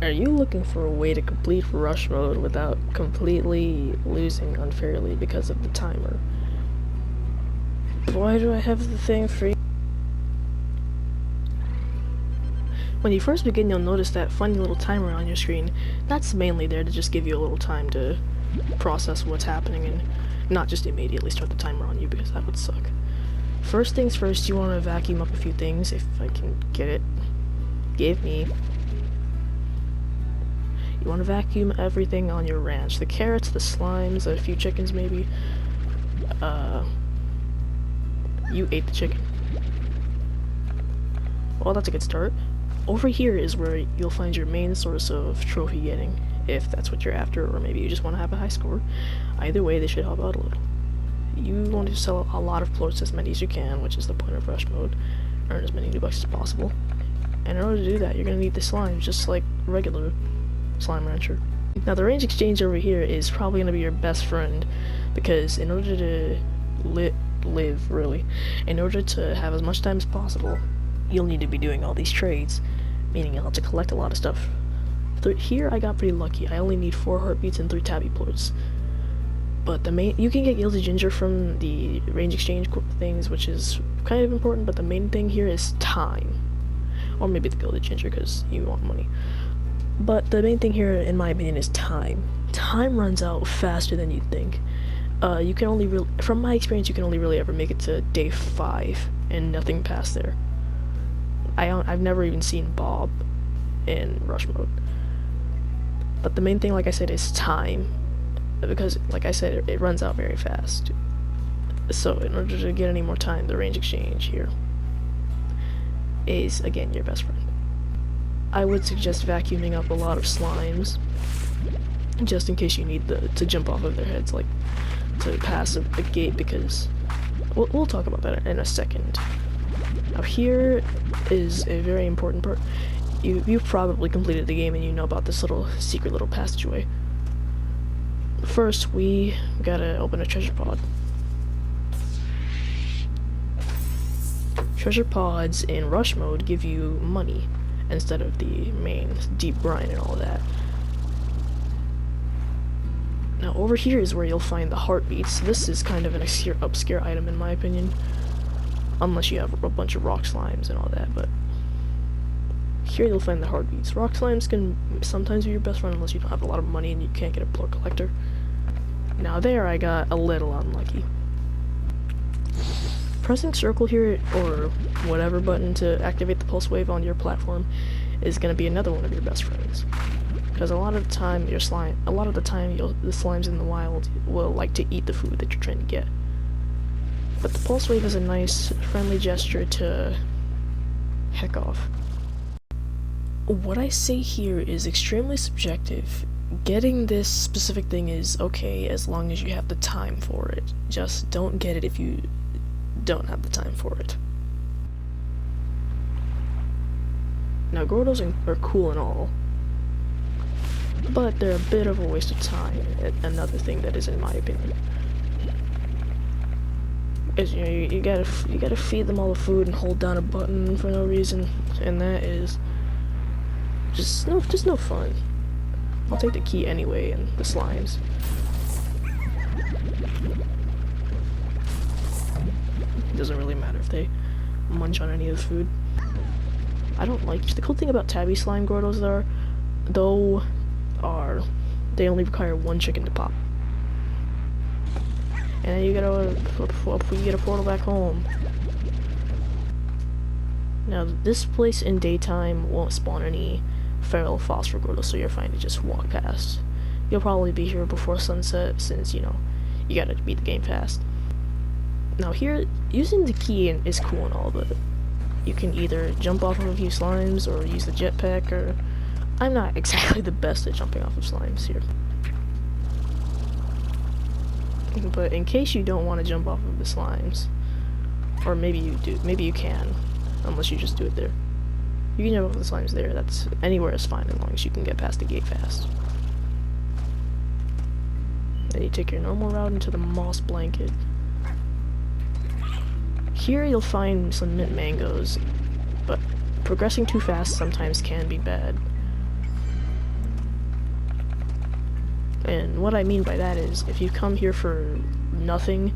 Are you looking for a way to complete rush mode without completely losing unfairly because of the timer? Why do I have the thing for you? When you first begin, you'll notice that funny little timer on your screen. That's mainly there to just give you a little time to process what's happening and not just immediately start the timer on you, because that would suck. First things first, you want to vacuum up a few things, if I can get it. Give me. You want to vacuum everything on your ranch. The carrots, the slimes, a few chickens maybe. You ate the chicken. Well, that's a good start. Over here is where you'll find your main source of trophy getting, if that's what you're after, or maybe you just want to have a high score. Either way, they should help out a little. You want to sell a lot of plorts, as many as you can, which is the point of rush mode. Earn as many new bucks as possible. And in order to do that, you're going to need the slime, just like regular slime rancher. Now, the range exchange over here is probably going to be your best friend, because in order to live, really, in order to have as much time as possible, you'll need to be doing all these trades, meaning you'll have to collect a lot of stuff. Here I got pretty lucky. I only need 4 heartbeats and 3 tabby plorts. But you can get Gilded Ginger from the range exchange things, which is kind of important, but the main thing here is time. Or maybe the Gilded Ginger, because you want money. But the main thing here, in my opinion, is time. Time runs out faster than you'd think. You can only from my experience, you can only really ever make it to day 5, and nothing past there. I've never even seen Bob in rush mode. But the main thing, like I said, is time, because, like I said, it runs out very fast. So in order to get any more time, the range exchange here is, again, your best friend. I would suggest vacuuming up a lot of slimes, just in case you need to jump off of their heads, like to pass a gate, because we'll talk about that in a second. Now here is a very important part. You've probably completed the game and you know about this secret little passageway. First, we gotta open a treasure pod. Treasure pods in rush mode give you money instead of the main deep brine and all that. Now over here is where you'll find the heartbeats. This is kind of an obscure item in my opinion, unless you have a bunch of rock slimes and all that, but here you'll find the heartbeats. Rock slimes can sometimes be your best friend unless you don't have a lot of money and you can't get a plort collector. Now there I got a little unlucky. Pressing circle here, or whatever button to activate the pulse wave on your platform, is going to be another one of your best friends. Because a lot of the time the slimes in the wild will like to eat the food that you're trying to get. But the pulse wave is a nice, friendly gesture to heck off. What I say here is extremely subjective. Getting this specific thing is okay as long as you have the time for it. Just don't get it if you don't have the time for it. Now, Gordos are cool and all, but they're a bit of a waste of time. Another thing that is, in my opinion, is you gotta feed them all the food and hold down a button for no reason, and that is just no fun. I'll take the key anyway and the slimes. It doesn't really matter if they munch on any of the food. I don't like the cool thing about tabby slime Gordos they only require 1 chicken to pop. And then you get a portal back home. Now this place in daytime won't spawn any feral phosphor Gordos, so you're fine to just walk past. You'll probably be here before sunset, since you gotta beat the game fast. Now here, using the key is cool and all, but you can either jump off of a few slimes or use the jetpack, or I'm not exactly the best at jumping off of slimes here. But in case you don't want to jump off of the slimes, or maybe you do, maybe you can, unless you just do it there. You can jump off the slimes there, that's anywhere is fine as long as you can get past the gate fast. Then you take your normal route into the moss blanket. Here you'll find some mint mangoes, but progressing too fast sometimes can be bad. And what I mean by that is, if you come here for nothing,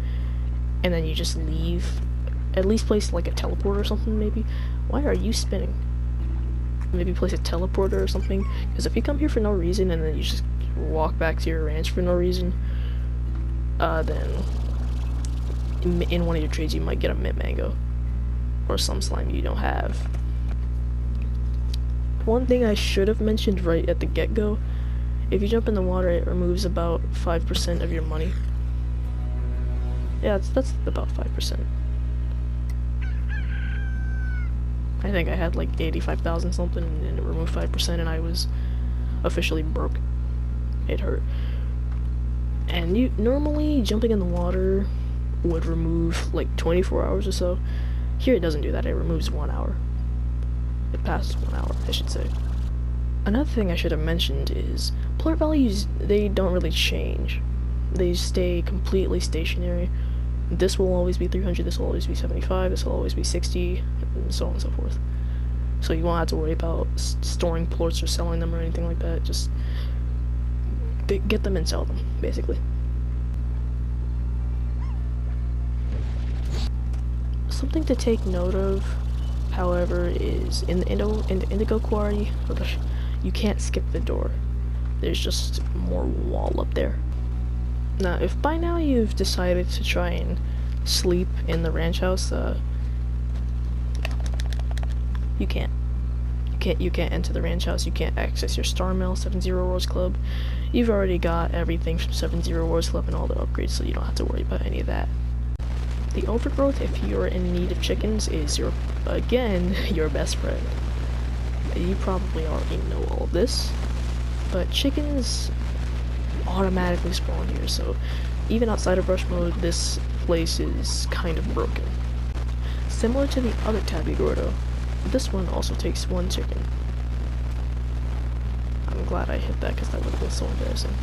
and then you just leave, at least place like a teleporter or something maybe. Why are you spinning? Maybe place a teleporter or something, because if you come here for no reason and then you just walk back to your ranch for no reason, then in one of your trades you might get a mint mango or some slime you don't have. One thing I should have mentioned right at the get-go, if you jump in the water it removes about 5% of your money. Yeah, that's about 5%. I think I had like 85,000 something and it removed 5% and I was officially broke. It hurt. And you normally jumping in the water would remove like 24 hours or so. Here it doesn't do that, it removes 1 hour. It passes 1 hour, I should say. Another thing I should have mentioned is plort values, they don't really change. They stay completely stationary. This will always be 300, this will always be 75, this will always be 60, and so on and so forth. So you won't have to worry about storing plorts or selling them or anything like that. Just get them and sell them, basically. Something to take note of, however, is in the indigo quarry, you can't skip the door. There's just more wall up there. Now, if by now you've decided to try and sleep in the ranch house, you can't. You can't enter the ranch house, you can't access your star mail, 70 Wars Club. You've already got everything from 70 Wars Club and all the upgrades, so you don't have to worry about any of that. The overgrowth, if you're in need of chickens, is again, your best friend. You probably already know all of this, but chickens automatically spawn here, so even outside of rush mode, this place is kind of broken. Similar to the other Tabby Gordo, this one also takes 1 chicken. I'm glad I hit that because that would have been so embarrassing.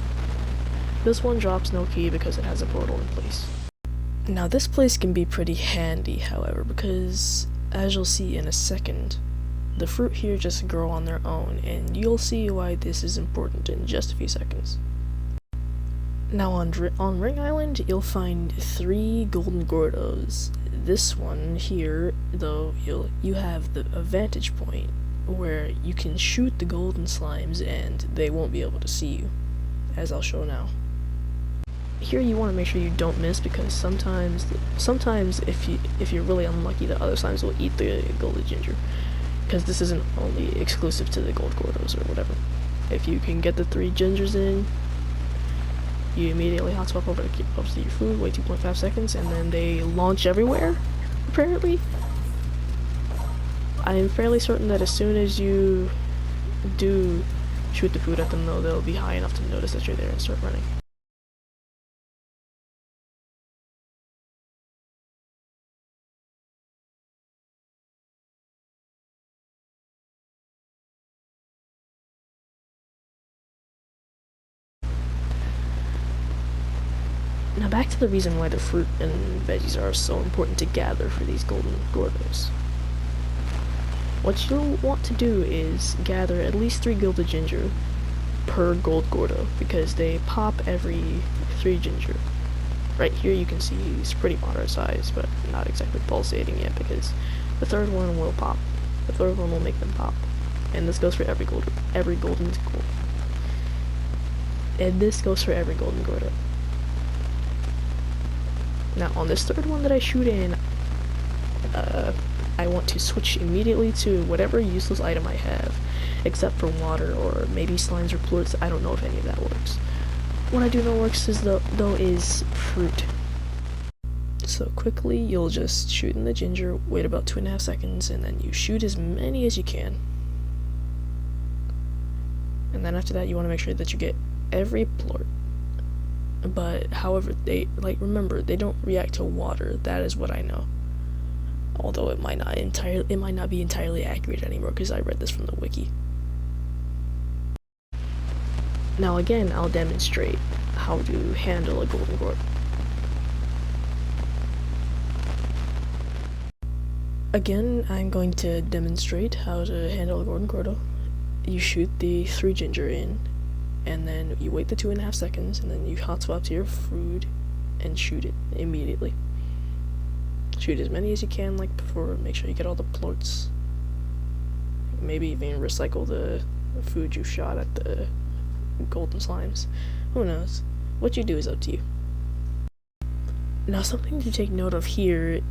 This one drops no key because it has a portal in place. Now this place can be pretty handy, however, because as you'll see in a second, the fruit here just grow on their own, and you'll see why this is important in just a few seconds. Now on Ring Island, you'll find 3 golden Gordos. This one here, though, you have a vantage point where you can shoot the golden slimes and they won't be able to see you, as I'll show now. Here you want to make sure you don't miss, because sometimes if you're really unlucky, the other slimes will eat the golden ginger, because this isn't only exclusive to the gold Gordos or whatever. If you can get the 3 gingers in, you immediately hot swap over to your food, wait 2.5 seconds, and then they launch everywhere, apparently. I am fairly certain that as soon as you do shoot the food at them, though, they'll be high enough to notice that you're there and start running. Now back to the reason why the fruit and veggies are so important to gather for these golden Gordos. What you'll want to do is gather at least 3 gilded ginger per gold Gordo, because they pop every 3 ginger. Right here you can see it's pretty moderate size, but not exactly pulsating yet, because the 3rd one will pop. The 3rd one will make them pop. And this goes for every golden Gordo. And this goes for every golden Gordo. Now on this 3rd one that I shoot in, I want to switch immediately to whatever useless item I have, except for water or maybe slimes or plorts. I don't know if any of that works. What I do know works is though is fruit. So quickly you'll just shoot in the ginger, wait about 2.5 seconds, and then you shoot as many as you can. And then after that you want to make sure that you get every plort. But however, remember, they don't react to water. That is what I know. Although it might not be entirely accurate anymore, because I read this from the wiki. Now again, I'll demonstrate how to handle a golden Gordo. Again, I'm going to demonstrate how to handle a golden Gordo. You shoot the 3 ginger in, and then you wait the 2.5 seconds, and then you hot swap to your food and shoot it immediately. Shoot as many as you can like before, make sure you get all the plorts. Maybe even recycle the food you shot at the golden slimes. Who knows? What you do is up to you. Now, something to take note of here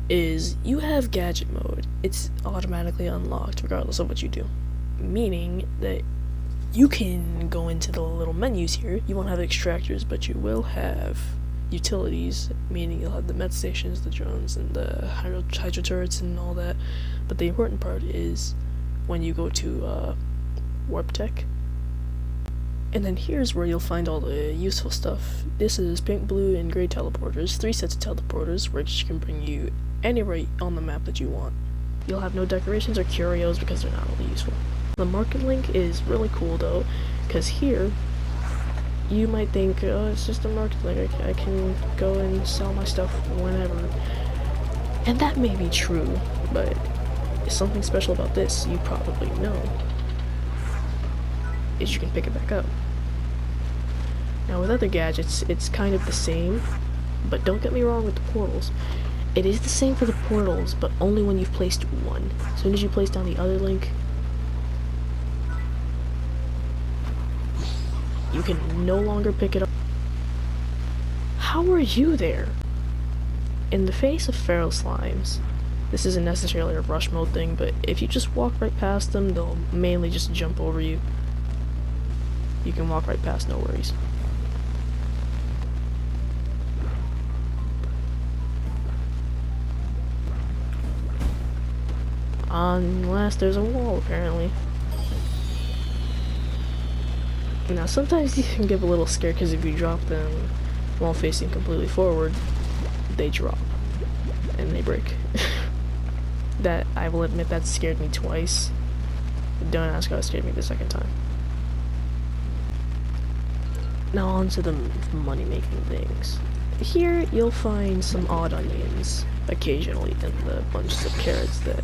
is you have gadget mode. It's automatically unlocked regardless of what you do. Meaning that you can go into the little menus here. You won't have extractors, but you will have utilities, meaning you'll have the med stations, the drones, and the hydro turrets and all that. But the important part is when you go to warp tech. And then here's where you'll find all the useful stuff. This is pink, blue, and gray teleporters, 3 sets of teleporters, which can bring you anywhere on the map that you want. You'll have no decorations or curios because they're not really useful. The market link is really cool though, because here you might think, oh, it's just a market link, I can go and sell my stuff whenever. And that may be true, but something special about this you probably know is you can pick it back up. Now with other gadgets, it's kind of the same, but don't get me wrong with the portals. It is the same for the portals, but only when you've placed one. As soon as you place down the other link, you can no longer pick it up. How are you there? In the face of feral slimes, this isn't necessarily a rush mode thing, but if you just walk right past them, they'll mainly just jump over you. You can walk right past, no worries. Unless there's a wall, apparently. Now, sometimes you can get a little scared because if you drop them while facing completely forward, they drop. And they break. That, I will admit, that scared me twice. Don't ask how it scared me the second time. Now on to the money-making things. Here, you'll find some odd onions, occasionally, and the bunches of carrots that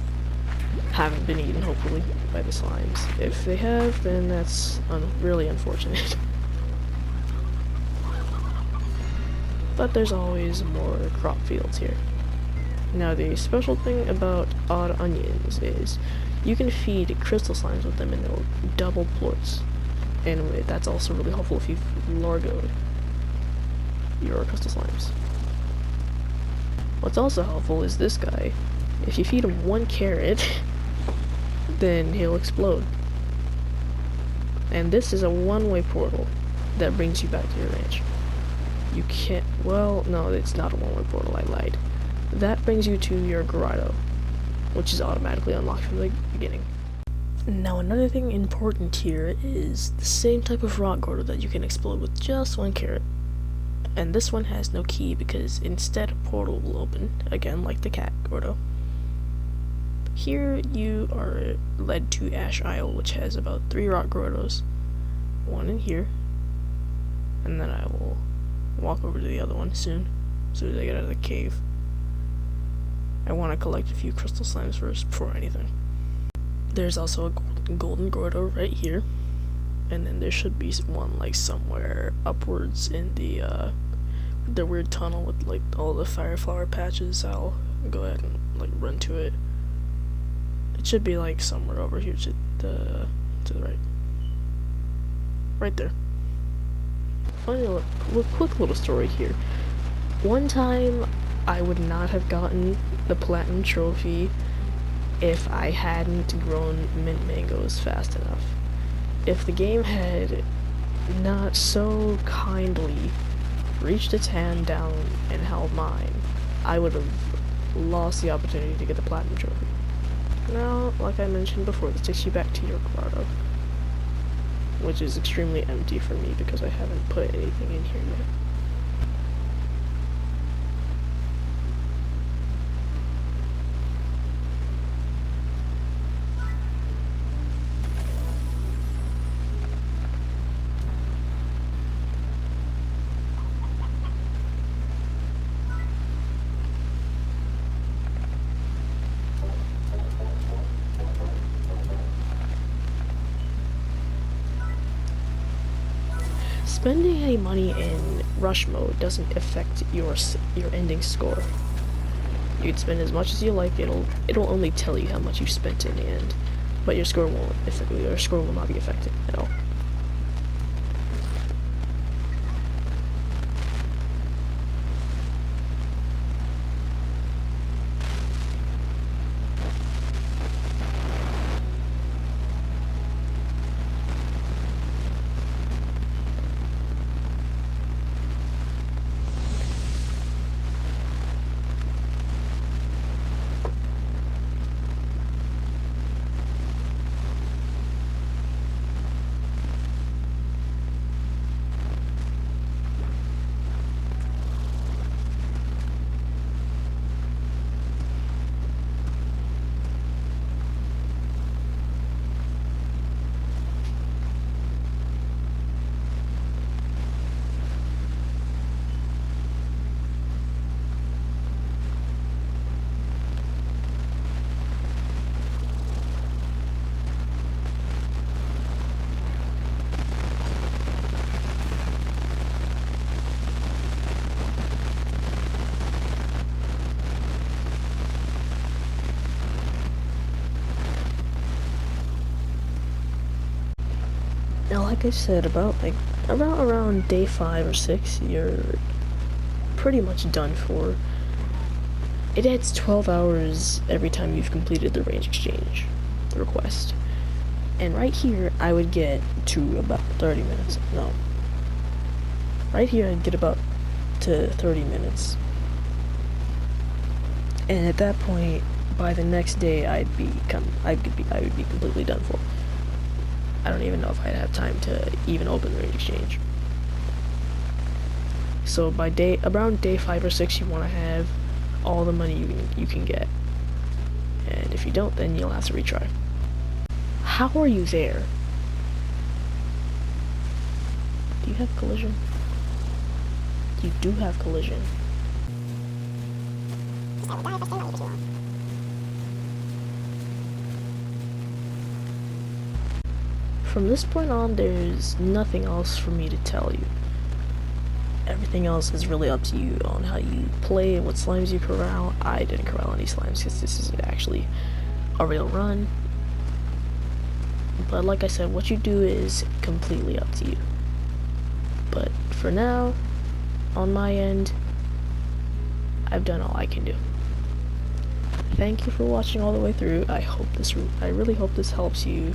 haven't been eaten, hopefully, by the slimes. If they have, then that's really unfortunate. But there's always more crop fields here. Now, the special thing about odd onions is you can feed crystal slimes with them and they'll double plorts. And that's also really helpful if you've largoed your crystal slimes. What's also helpful is this guy. If you feed him 1 carrot, then he'll explode. And this is a one-way portal that brings you back to your ranch. You can't, well, no, it's not a one-way portal, I lied. That brings you to your grotto, which is automatically unlocked from the beginning. Now, another thing important here is the same type of rock grotto that you can explode with just 1 carrot. And this one has no key because instead a portal will open, again like the cat grotto. Here you are led to Ash Isle, which has about 3 rock grottos. 1 in here, and then I will walk over to the other one soon, as soon as I get out of the cave. I want to collect a few crystal slimes first before anything. There's also a golden grotto right here, and then there should be one like somewhere upwards in the weird tunnel with like all the fire flower patches. I'll go ahead and like run to it. It should be like somewhere over here to the right. Right there. Funny quick little story here. One time I would not have gotten the platinum trophy if I hadn't grown mint mangoes fast enough. If the game had not so kindly reached its hand down and held mine, I would have lost the opportunity to get the platinum trophy. Now, like I mentioned before, this takes you back to your grotto, which is extremely empty for me because I haven't put anything in here yet. spending any money in rush mode doesn't affect your ending score. You can spend as much as you like. It'll only tell you how much you spent in the end, but your score will not be affected at all. Now, like I said, around day 5 or 6, you're pretty much done for. It adds 12 hours every time you've completed the range exchange request. And right here, I would get to about 30 minutes. No. Right here, I'd get about to 30 minutes. And at that point, by the next day, I would be completely done for. I don't even know if I'd have time to even open the range exchange. So by around day 5 or 6, you want to have all the money you can get. And if you don't, then you'll have to retry. How are you there? Do you have collision? You do have collision. From this point on, there's nothing else for me to tell you. Everything else is really up to you on how you play and what slimes you corral. I didn't corral any slimes because this isn't actually a real run. But like I said, what you do is completely up to you. But for now, on my end, I've done all I can do. Thank you for watching all the way through. I really hope this helps you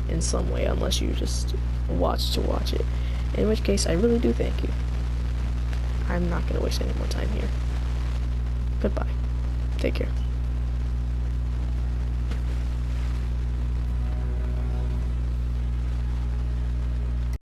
in some way, unless you just watch to watch it. In which case, I really do thank you. I'm not going to waste any more time here. Goodbye. Take care.